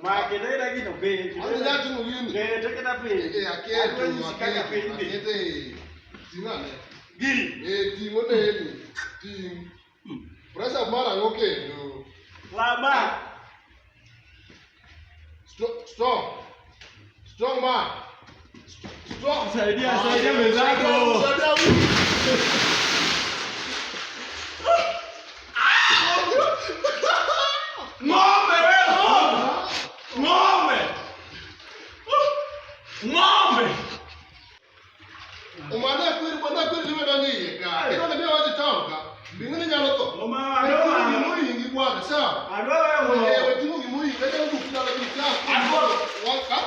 Ma che dai lagi no be. Ani da tu ngini. Ke te kana pe. Akete. Tingane. Giri. Ti ngone ni. Ti. Prasa mara ngoke no. Lama. Strong. Strong man. Strong. Saidia mwenzako. Ng'ombe wewe. Ng'ombe. Ng'ombe. Umana kweli liwe ndani ka. Ino ndio waje toka. Mbingine nyalo to. Mama adoa. Ni muhingi bwana sawa. Adoa wewe. Wewe tungu muhingi. Ndio kufika la kitu. Adoa. Waka.